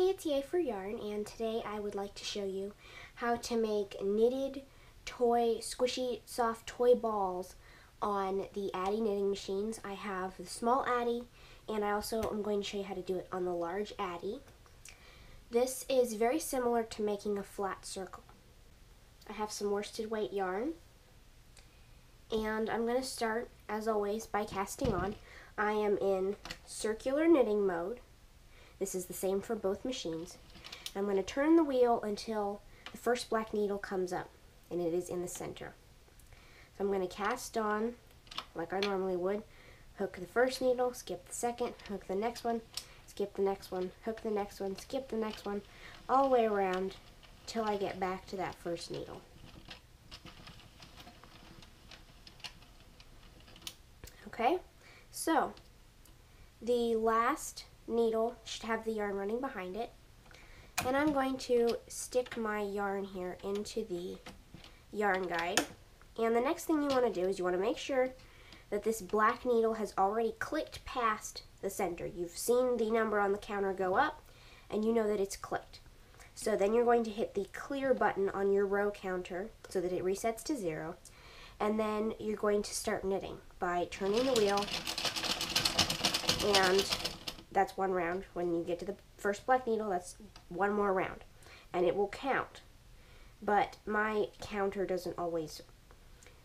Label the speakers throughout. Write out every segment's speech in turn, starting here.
Speaker 1: Hey, it's Yay for Yarn, and today I would like to show you how to make knitted toy, squishy, soft toy balls on the Addi knitting machines. I have the small Addi, and I also am going to show you how to do it on the large Addi. This is very similar to making a flat circle. I have some worsted weight yarn, and I'm going to start, as always, by casting on. I am in circular knitting mode. This is the same for both machines. I'm going to turn the wheel until the first black needle comes up, and it is in the center. So I'm going to cast on like I normally would. Hook the first needle, skip the second, hook the next one, skip the next one, hook the next one, skip the next one, all the way around till I get back to that first needle. Okay, so the last needle should have the yarn running behind it, and I'm going to stick my yarn here into the yarn guide. And the next thing you want to do is you want to make sure that this black needle has already clicked past the center. You've seen the number on the counter go up and you know that it's clicked. So then you're going to hit the clear button on your row counter so that it resets to 0, and then you're going to start knitting by turning the wheel, and that's one round. When you get to the first black needle, that's one more round, and it will count. But my counter doesn't always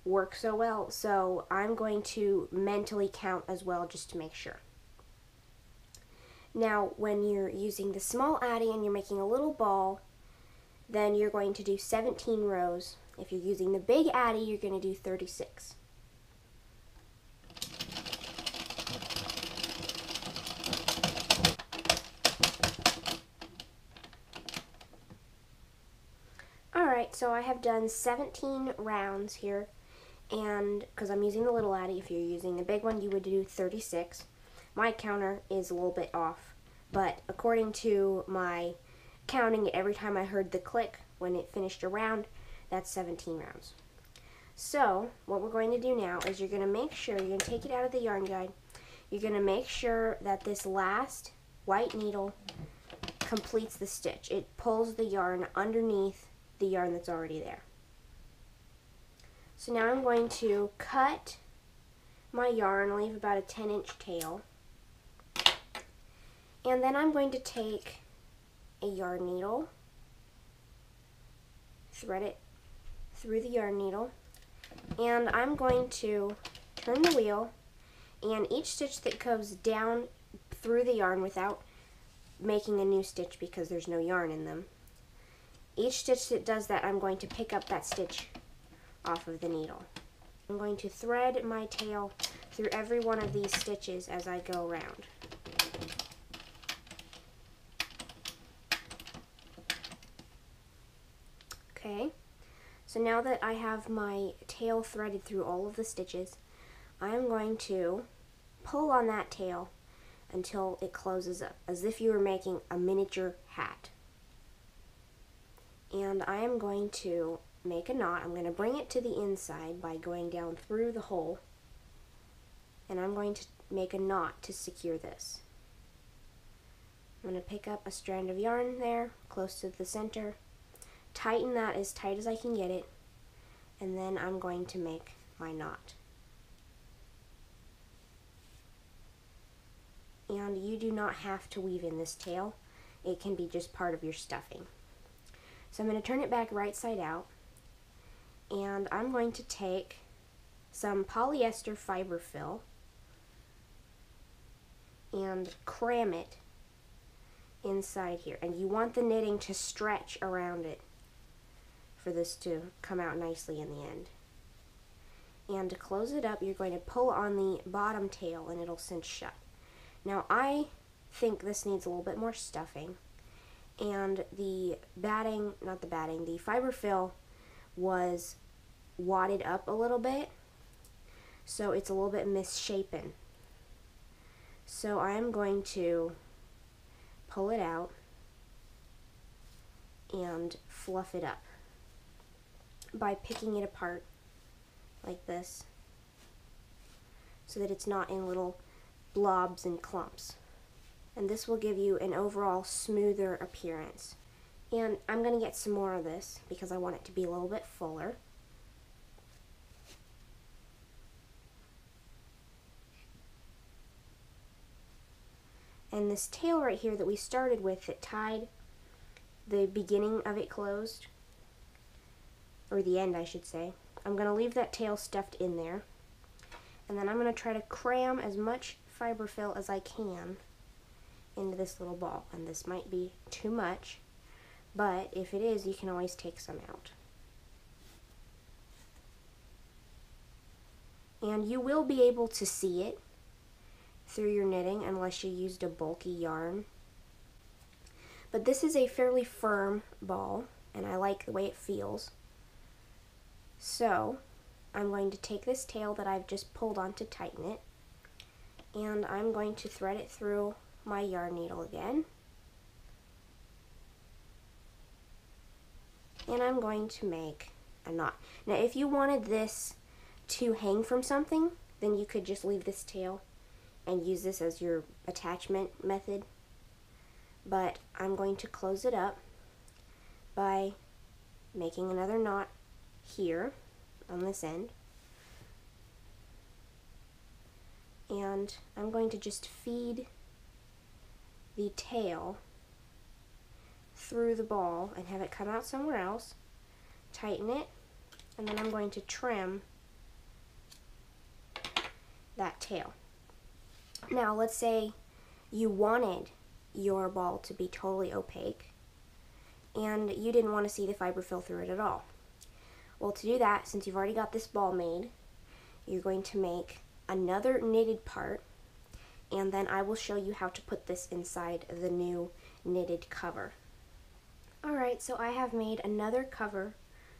Speaker 1: work so well, so I'm going to mentally count as well just to make sure. Now, when you're using the small Addi and you're making a little ball, then you're going to do 17 rows. If you're using the big Addi, you're going to do 36. Alright, so I have done 17 rounds here, and because I'm using the little Addi, if you're using the big one, you would do 36. My counter is a little bit off, but according to my counting every time I heard the click when it finished a round, that's 17 rounds. So, what we're going to do now is you're going to make sure, you're going to take it out of the yarn guide, you're going to make sure that this last white needle completes the stitch. It pulls the yarn underneath the yarn that's already there. So now I'm going to cut my yarn, leave about a 10-inch tail, and then I'm going to take a yarn needle, thread it through the yarn needle, and I'm going to turn the wheel, and each stitch that goes down through the yarn without making a new stitch because there's no yarn in them, each stitch that does that, I'm going to pick up that stitch off of the needle. I'm going to thread my tail through every one of these stitches as I go around. Okay, so now that I have my tail threaded through all of the stitches, I'm going to pull on that tail until it closes up, as if you were making a miniature hat. And I am going to make a knot. I'm going to bring it to the inside by going down through the hole, and I'm going to make a knot to secure this. I'm going to pick up a strand of yarn there close to the center, tighten that as tight as I can get it, and then I'm going to make my knot. And you do not have to weave in this tail. It can be just part of your stuffing. So I'm going to turn it back right side out, and I'm going to take some polyester fiber fill and cram it inside here. And you want the knitting to stretch around it for this to come out nicely in the end. And to close it up, you're going to pull on the bottom tail and it'll cinch shut. Now I think this needs a little bit more stuffing, and the batting, the fiber fill was wadded up a little bit, so it's a little bit misshapen. So I'm going to pull it out and fluff it up by picking it apart like this so that it's not in little blobs and clumps. and this will give you an overall smoother appearance. And I'm going to get some more of this because I want it to be a little bit fuller. And this tail right here that we started with that tied the beginning of it closed, or the end I should say, I'm going to leave that tail stuffed in there. And then I'm going to try to cram as much fiberfill as I can into this little ball. And this might be too much, but if it is, you can always take some out. And you will be able to see it through your knitting unless you used a bulky yarn. But this is a fairly firm ball, and I like the way it feels. So I'm going to take this tail that I've just pulled on to tighten it, and I'm going to thread it through my yarn needle again. And I'm going to make a knot. Now if you wanted this to hang from something, then you could just leave this tail and use this as your attachment method. But I'm going to close it up by making another knot here on this end. And I'm going to just feed the tail through the ball and have it come out somewhere else, tighten it, and then I'm going to trim that tail. Now let's say you wanted your ball to be totally opaque and you didn't want to see the fiberfill through it at all. Well, to do that, since you've already got this ball made, you're going to make another knitted part, and then I will show you how to put this inside the new knitted cover. Alright, so I have made another cover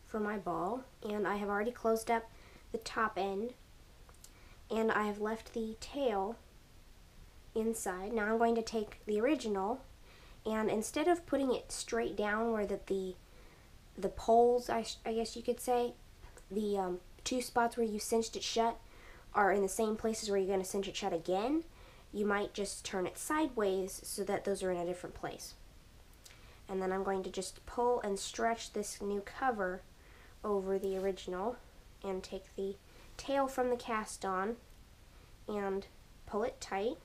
Speaker 1: for my ball, and I have already closed up the top end, and I have left the tail inside. Now I'm going to take the original, and instead of putting it straight down where the poles, I guess you could say, the two spots where you cinched it shut are in the same places where you're going to cinch it shut again, you might just turn it sideways so that those are in a different place. And then I'm going to just pull and stretch this new cover over the original and take the tail from the cast on and pull it tight.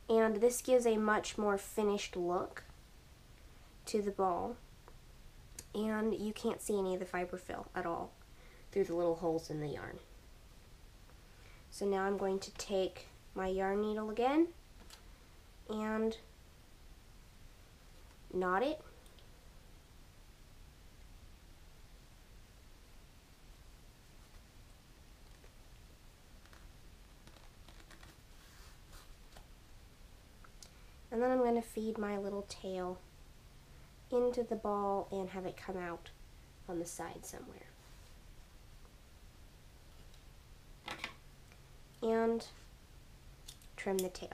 Speaker 1: And this gives a much more finished look to the ball, and you can't see any of the fiberfill at all through the little holes in the yarn. So now I'm going to take my yarn needle again and knot it. And then I'm going to feed my little tail into the ball and have it come out on the side somewhere. And trim the tail.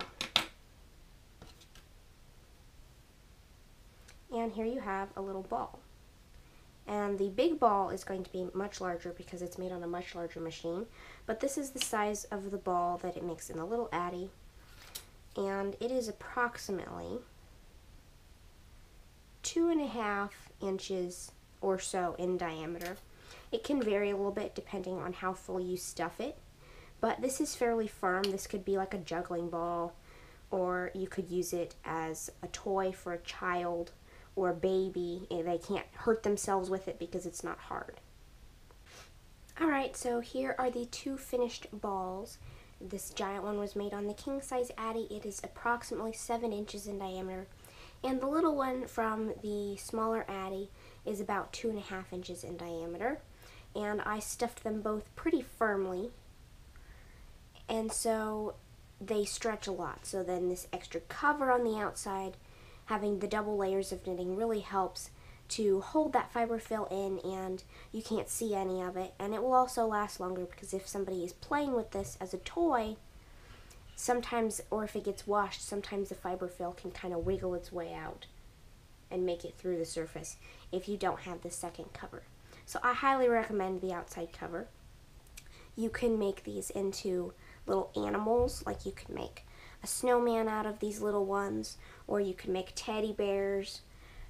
Speaker 1: And here you have a little ball. And the big ball is going to be much larger because it's made on a much larger machine, but this is the size of the ball that it makes in the little Addi, and it is approximately 2.5 inches or so in diameter. It can vary a little bit depending on how full you stuff it, but this is fairly firm. This could be like a juggling ball, or you could use it as a toy for a child or a baby. They can't hurt themselves with it because it's not hard. Alright, so here are the two finished balls. This giant one was made on the king size Addi. It is approximately 7 inches in diameter, and the little one from the smaller Addi is about 2.5 inches in diameter. And I stuffed them both pretty firmly, and so they stretch a lot. So then this extra cover on the outside, having the double layers of knitting, really helps to hold that fiberfill in, and you can't see any of it. And it will also last longer because if somebody is playing with this as a toy, sometimes, or if it gets washed, sometimes the fiberfill can kind of wiggle its way out and make it through the surface if you don't have the second cover. So I highly recommend the outside cover. You can make these into little animals, like you could make a snowman out of these little ones, or you can make teddy bears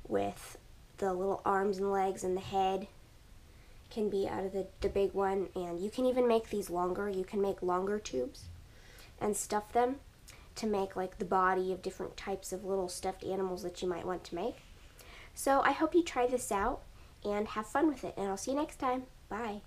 Speaker 1: with the little arms and legs, and the head can be out of the big one. And you can even make these longer. You can make longer tubes and stuff them to make like the body of different types of little stuffed animals that you might want to make. So I hope you try this out and have fun with it, and I'll see you next time. Bye.